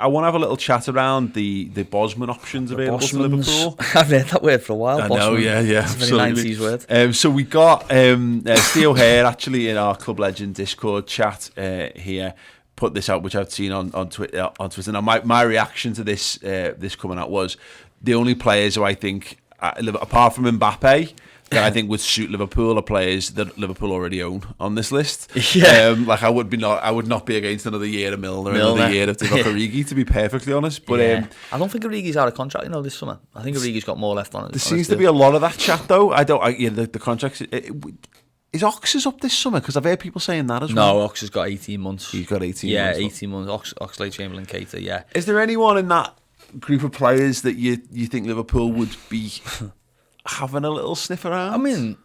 I want to have a little chat around the Bosman options available to Liverpool. I've heard that word for a while. I know, yeah. It's a very 90s word. So we got Theo Hare actually in our Club Legend Discord chat here. Put this out, which I've seen on Twitter. Now, my reaction to this coming out was the only players who I think, apart from Mbappe, that I think would suit Liverpool are players that Liverpool already own on this list. Yeah. I would not be against another year of Milner. Another year of Divock Origi, to be perfectly honest. But I don't think Origi's out of contract, this summer. I think Origi's got more left on it. There seems to be a lot of that chat, though. The contracts. Is Ox up this summer? Because I've heard people saying that as well. No, Ox has got 18 months. He's got 18 months. Yeah, 18 months. Oxlade-Chamberlain, Keita, yeah. Is there anyone in that group of players that you think Liverpool would be having a little sniff around? I mean,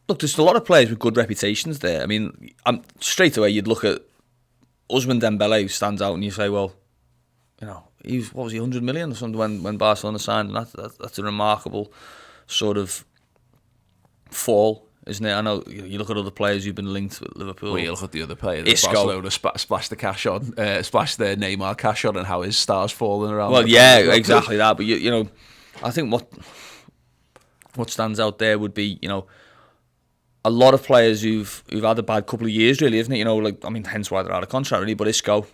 look, there's a lot of players with good reputations there. I mean, straight away you'd look at Ousmane Dembele, who stands out, and you say, well, he was 100 million or something when Barcelona signed, and that's a remarkable sort of fall, isn't it? I know you look at other players who've been linked with Liverpool. Well, you look at the other players. Barcelona splashed the cash on, splashed their Neymar cash on, and how his stars falling around. Well, yeah, exactly that. But I think what stands out there would be, a lot of players who've had a bad couple of years, really, isn't it? Hence why they're out of contract, really. But Isco,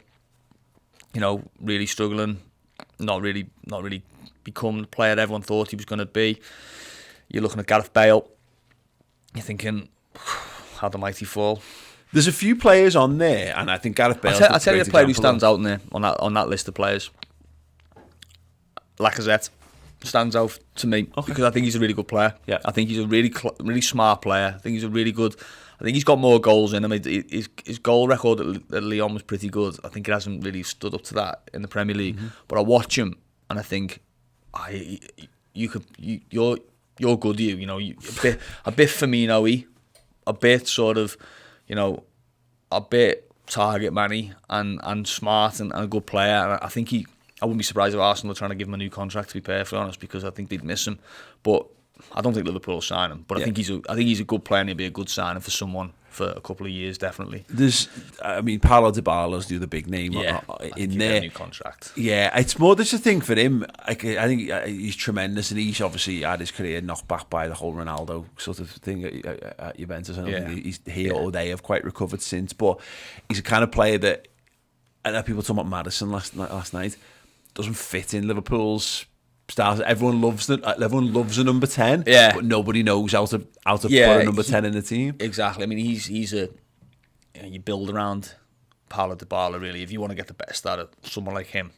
really struggling, not really become the player everyone thought he was going to be. You're looking at Gareth Bale. You're thinking, how the mighty fall. There's a few players on there, and I think Gareth Bale. I'll tell you a player who stands out in there on that list of players. Lacazette stands out to me because I think he's a really good player. Yeah. I think he's a really smart player. I think he's a really good. I think he's got more goals in him. His goal record at Lyon was pretty good. I think it hasn't really stood up to that in the Premier League. Mm-hmm. But I watch him and I think, you're good. A bit Firmino-y, a bit sort of, a bit target man-y and smart and a good player. And I think I wouldn't be surprised if Arsenal are trying to give him a new contract, to be perfectly honest, because I think they'd miss him. But I don't think Liverpool will sign him. But I think he's a good player and he'll be a good signing for someone for a couple of years, definitely. Paulo Dybala's the big name in there. A new contract. Yeah, it's more just a thing for him. I think he's tremendous, and he's obviously had his career knocked back by the whole Ronaldo sort of thing at Juventus. I don't think he's here or they have quite recovered since, but he's a kind of player that, I know people talking about Maddison last night, doesn't fit in Liverpool's stars. Everyone loves a number 10, but nobody knows how to put a number 10 in the team. Exactly. I mean, he's a you build around Paulo Dybala, really. If you want to get the best out of someone like him,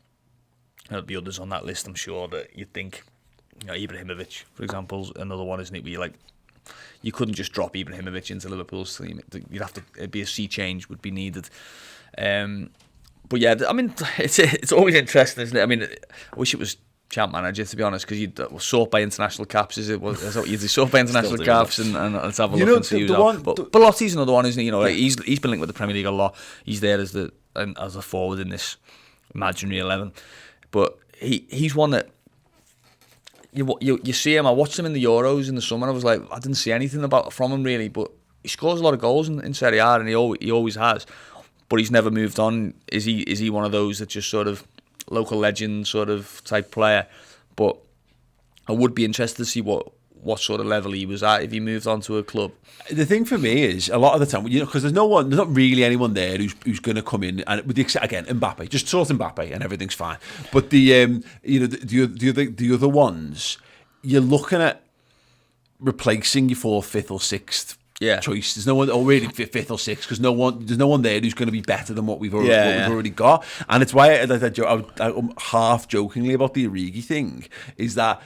there'll be others on that list, I'm sure, that you'd think, Ibrahimovic, for example, is another one, isn't it? Where you couldn't just drop Ibrahimovic into Liverpool's team. It'd be a sea change would be needed. But yeah, I mean, it's always interesting, isn't it? I mean, I wish it was champ manager, to be honest, because you'd sort by international caps. You'd sort by international caps and let's have a look and see who's out. But Belotti's another one, isn't he? He's been linked with the Premier League a lot. He's there as a forward in this imaginary 11. But he's one that you see him. I watched him in the Euros in the summer. I was like, I didn't see anything from him really, but he scores a lot of goals in Serie A, and he always has. But he's never moved on. Is he one of those that just sort of local legend sort of type player? But I would be interested to see what sort of level he was at if he moved on to a club. The thing for me is, a lot of the time, because there's not really anyone there who's going to come in, and with the exception, again, Mbappe, just sort Mbappe and everything's fine. But the other ones, you're looking at replacing your 4th, 5th or 6th choice. There's no one, or really 5th or 6th, because there's no one there who's going to be better than what we've already got. And it's why I'm half jokingly about the Origi thing, is that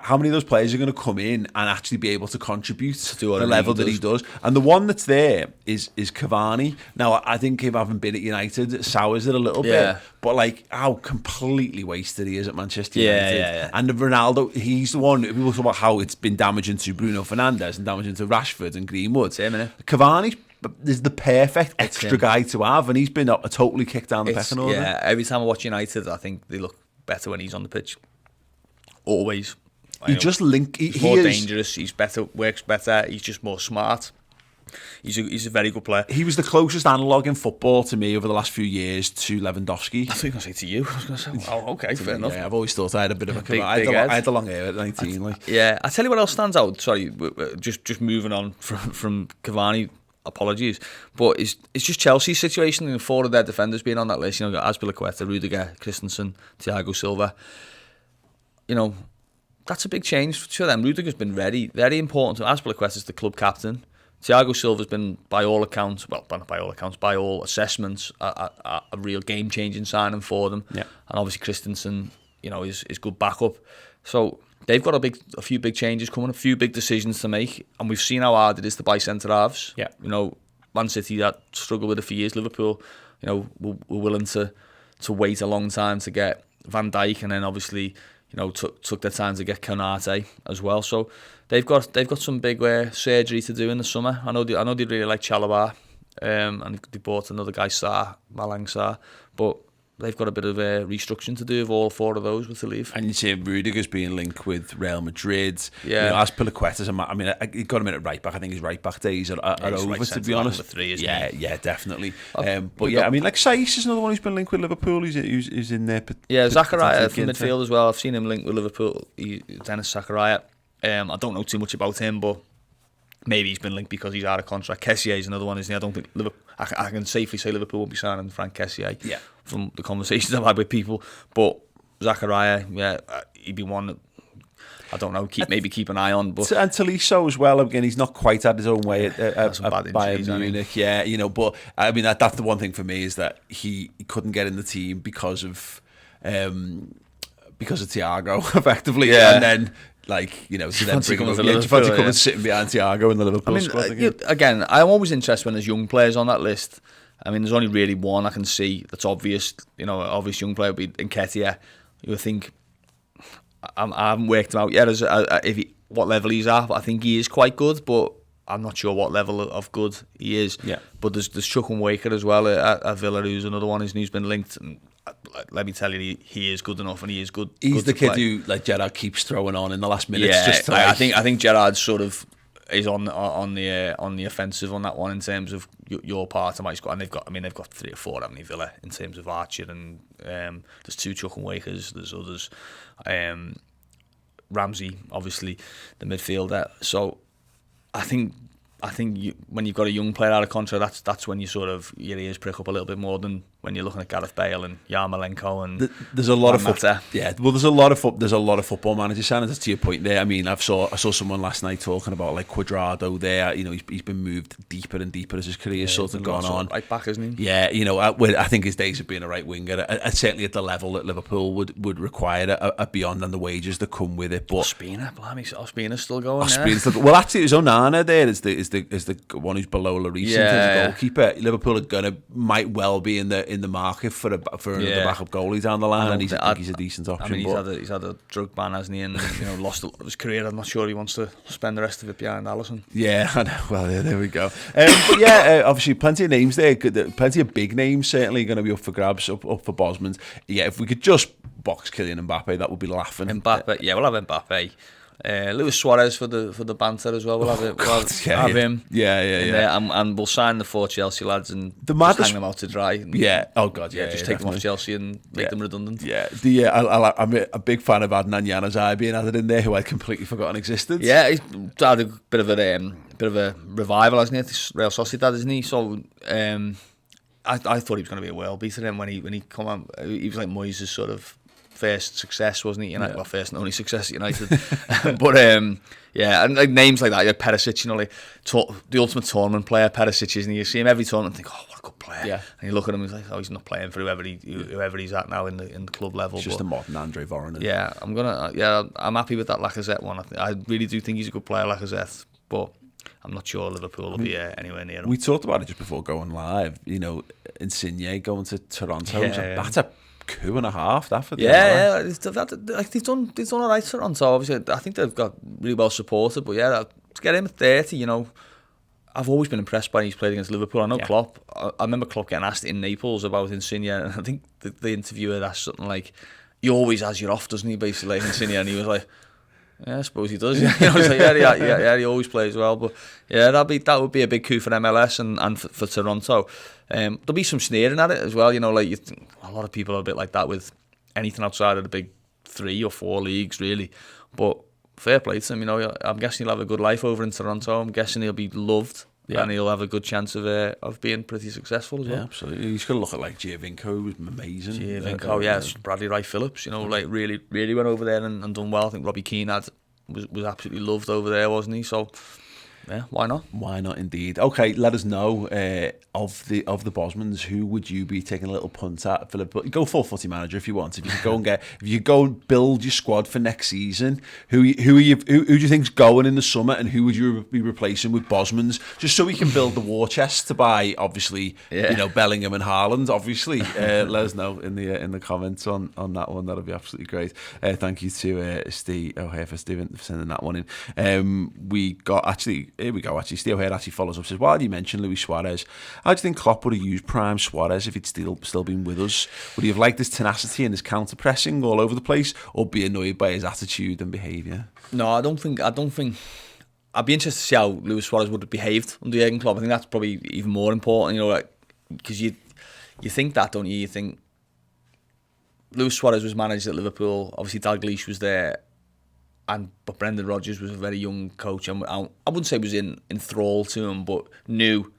how many of those players are going to come in and actually be able to contribute to the level that he does? And the one that's there is Cavani. Now, I think him having been at United sours it a little bit, but how completely wasted he is at Manchester United. Yeah. And Ronaldo, he's the one, people talk about how it's been damaging to Bruno Fernandes and damaging to Rashford and Greenwood. Cavani is the perfect extra guy to have, and he's been totally kicked down the pecking order. Yeah, every time I watch United, I think they look better when he's on the pitch. Always. He's more dangerous. He's better, works better. He's just more smart. he's a very good player. He was the closest analogue in football to me over the last few years to Lewandowski. I thought you were going to say to you. I was going to say, oh, okay, fair enough. Yeah, I've always thought I had a bit of a Big I had the long hair at 19. Yeah, I tell you what else stands out. Sorry, just moving on from Cavani. Apologies, but it's just Chelsea's situation and 4 of their defenders being on that list. You know, Azpilicueta, Rudiger, Christensen, Thiago Silva. You know, that's a big change for them. Rudiger's been very, very important. Azpilicueta's the club captain. Thiago Silva's been, by all accounts, well, not by all accounts, by all assessments, a real game-changing signing for them. Yeah. And obviously Christensen, you know, is good backup. So they've got a few big changes coming, a few big decisions to make, and we've seen how hard it is to buy centre halves. Yeah. You know, Man City that struggled with it for years. Liverpool, you know, were willing to wait a long time to get Van Dijk, and then obviously, you know, took their time to get Konate as well. So they've got some big surgery to do in the summer. I know they really like Chalobah, and they bought another guy, Malang Sarr, but they've got a bit of a restructuring to do if all 4 of those were to leave. And you see Rudiger's being linked with Real Madrid. Yeah. You know, Azpilicueta's he got him in at right back. I think his right back days are over, right to be honest. 3, Yeah, definitely. But yeah, I mean, like Saiss is another one who's been linked with Liverpool. He's in there. Yeah, Zakaria from midfield as well. I've seen him linked with Liverpool. Dennis Zakaria. I don't know too much about him, but maybe he's been linked because he's out of contract. Kessié is another one, isn't he? I don't think I can safely say Liverpool won't be signing Frank Kessié. Yeah. From the conversations I've had with people, but Zakaria, yeah, he'd be one that I don't know. Keep an eye on. But and Tolisso as well. Again, he's not quite had his own way at Bayern Munich. Yeah, you know. But I mean, that's the one thing for me is that he couldn't get in the team because of Thiago, effectively. Yeah. And then, like, you know, to then bring him up, and sitting behind Thiago in the Liverpool squad again. Again, I'm always interested when there's young players on that list. I mean, there's only really one I can see that's obvious. You know, obvious young player would be Nketiah. You would think, I haven't worked him out yet as what level he's at. I think he is quite good, but I'm not sure what level of good he is. Yeah. But there's Chukwuemeka as well at Villa, who's another one who's been linked. And let me tell you, he is good enough, and he is good. He's good the kid who, like, Gerrard keeps throwing on in the last minutes. Yeah, just to, I think Gerrard sort of is on the offensive on that one in terms of your part of my squad. And they've got 3 or 4, haven't they, Villa, in terms of Archer, and there's 2 Chukwuemekas, there's others, Ramsey, obviously the midfielder. So I think when you've got a young player out of contract, that's when you sort of your ears prick up a little bit more than when you're looking at Gareth Bale and Yarmolenko and there's a lot of football. Yeah, well, there's a lot of football manager signings. To your point there, I mean, I saw someone last night talking about like Cuadrado there. You know, he's been moved deeper and deeper as his career's sort of gone on. Right back, isn't he? Yeah, you know, I think his days of being a right winger, certainly at the level that Liverpool would require, are beyond, and the wages that come with it. But Ospina's still going. Well, actually, it was Onana there is the one who's below Lloris in terms of goalkeeper. Liverpool might well be in the market for another backup goalie down the line, and I think he's a decent option. I mean, he's had a drug ban, hasn't he? And lost a lot of his career. I'm not sure he wants to spend the rest of it behind Alisson. Yeah, I know. Well, yeah, there we go. But yeah, obviously, plenty of names there. Plenty of big names certainly going to be up for grabs, up for Bosman's. Yeah, if we could just box Kylian Mbappe, that would be laughing. Mbappe, yeah, we'll have Mbappe. Luis Suarez for the banter as well. We'll have it. Have him. Yeah. And we'll sign the 4 Chelsea lads and just hang them out to dry. Yeah. Oh God. Yeah. Just take them off Chelsea and make them redundant. Yeah. I'm a big fan of Adnan Januzaj being added in there, who I'd completely forgotten existed. Yeah, he's had a bit of a revival, hasn't he? At Real Sociedad, isn't he? So I thought he was going to be a world beater then when he come on. He was like Moyes' sort of first success, wasn't he? United, well, first and only success at United. But yeah, and like names like that, Perisic, like the ultimate tournament player, Perisic, isn't he? You see him every tournament and think, oh, what a good player. Yeah. And you look at him, he's like, oh, he's not playing for whoever he's at now in the club level. It's just a modern Andre Voronin. Yeah, I'm happy with that Lacazette one. I really do think he's a good player, Lacazette, but I'm not sure Liverpool will be anywhere near him. We talked about it just before going live. Insigne going to Toronto. Yeah. That's a coup and a half. That for they've done all right. Toronto, obviously, I think they've got really well supported. But yeah, to get him at 30, I've always been impressed by he's played against Liverpool. I know Klopp. I remember Klopp getting asked in Naples about Insigne, and I think the interviewer asked something like, "He always has you off, doesn't he?" Basically, like Insigne, and he was like, Yeah, I suppose he does. He always plays well. But yeah, that would be a big coup for MLS and for Toronto. There'll be some sneering at it as well. Like a lot of people are a bit like that with anything outside of the big 3 or 4 leagues, really. But fair play to him. I'm guessing he'll have a good life over in Toronto. I'm guessing he'll be loved. Yeah. And he'll have a good chance of being pretty successful as well. Yeah, absolutely. He's going to look at like Giovinco, who was amazing. Giovinco, Bradley Wright Phillips, like really, really went over there and done well. I think Robbie Keane was absolutely loved over there, wasn't he? So, yeah, why not? Why not, indeed. Okay, let us know of the Bosmans. Who would you be taking a little punt at, Philip? But go full footy manager if you want. If you go and build your squad for next season, who do you think's going in the summer, and who would you be replacing with Bosmans? Just so we can build the war chest to buy, obviously, Bellingham and Haaland. Obviously, let us know in the comments on that one. That'll be absolutely great. Thank you to Steve O'Hare for sending that one in. Here we go, actually. Steve O'Hare actually follows up, says, while you mentioned Luis Suarez, how do you think Klopp would have used prime Suarez if he'd still been with us? Would he have liked his tenacity and his counter-pressing all over the place, or be annoyed by his attitude and behaviour? No, I don't think... I'd be interested to see how Luis Suarez would have behaved under Jurgen Klopp. I think that's probably even more important, because you think that, don't you? You think Luis Suarez was managed at Liverpool, obviously Dalglish was there, but Brendan Rodgers was a very young coach. I wouldn't say he was in thrall to him, but knew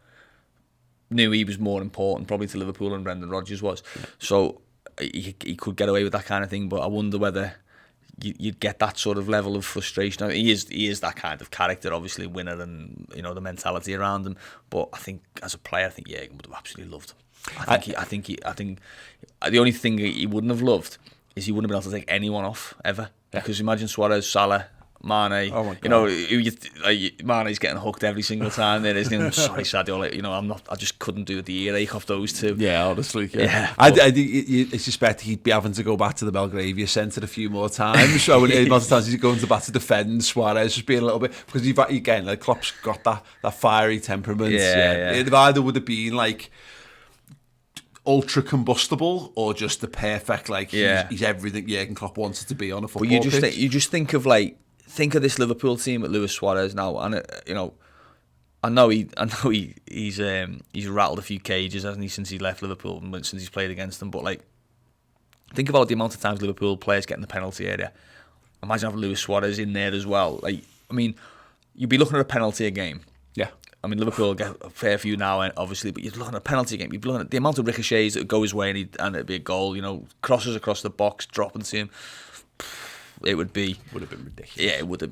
he was more important probably to Liverpool than Brendan Rodgers was. So he could get away with that kind of thing, but I wonder whether you'd get that sort of level of frustration. I mean, he is that kind of character, obviously winner, and the mentality around him. But I think as a player, I think Jurgen would have absolutely loved him. I think the only thing he wouldn't have loved is he wouldn't have been able to take anyone off ever. Because imagine Suarez, Salah, Mane. Oh my God. Mane's getting hooked every single time. There, isn't he? I'm sorry, Sadio. I just couldn't do the earache off those two. Yeah, honestly. Yeah. I suspect he'd be having to go back to the Belgravia Centre a few more times. So when most times he's going to bat to defend, Suarez just being a little bit, because again, Klopp's got that fiery temperament. Yeah. It either would have been like ultra combustible, or just the perfect, he's everything Jurgen Klopp wants it to be on a football pitch. But you just think of this Liverpool team with Luis Suarez now, and I know he's rattled a few cages, hasn't he, since he left Liverpool and since he's played against them. But think about the amount of times Liverpool players get in the penalty area. Imagine having Luis Suarez in there as well. You'd be looking at a penalty a game. Yeah. I mean, Liverpool get a fair few now, obviously, but you're looking at a penalty game. You're looking at the amount of ricochets that would go his way and it'd be a goal. Crosses across the box, dropping to him. Would have been ridiculous. Yeah, it would have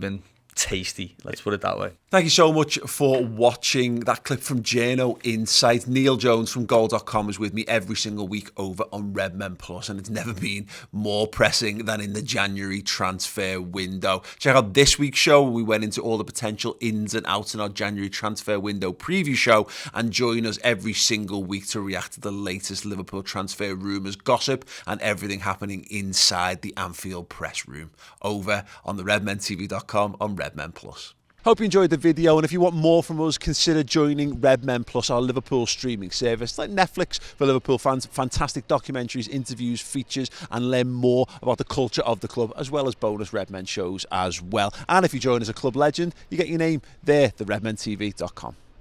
been tasty. Let's put it that way. Thank you so much for watching that clip from Journo Insight. Neil Jones from Goal.com is with me every single week over on Redmen Plus, and it's never been more pressing than in the January transfer window. Check out this week's show where we went into all the potential ins and outs in our January transfer window preview show, and join us every single week to react to the latest Liverpool transfer rumours, gossip, and everything happening inside the Anfield press room over on the redmentv.com on Redmen Plus. Hope you enjoyed the video, and if you want more from us, consider joining Redmen Plus, our Liverpool streaming service, like Netflix for Liverpool fans. Fantastic documentaries, interviews, features, and learn more about the culture of the club, as well as bonus Redmen shows as well. And if you join as a club legend, you get your name there, the redmentv.com.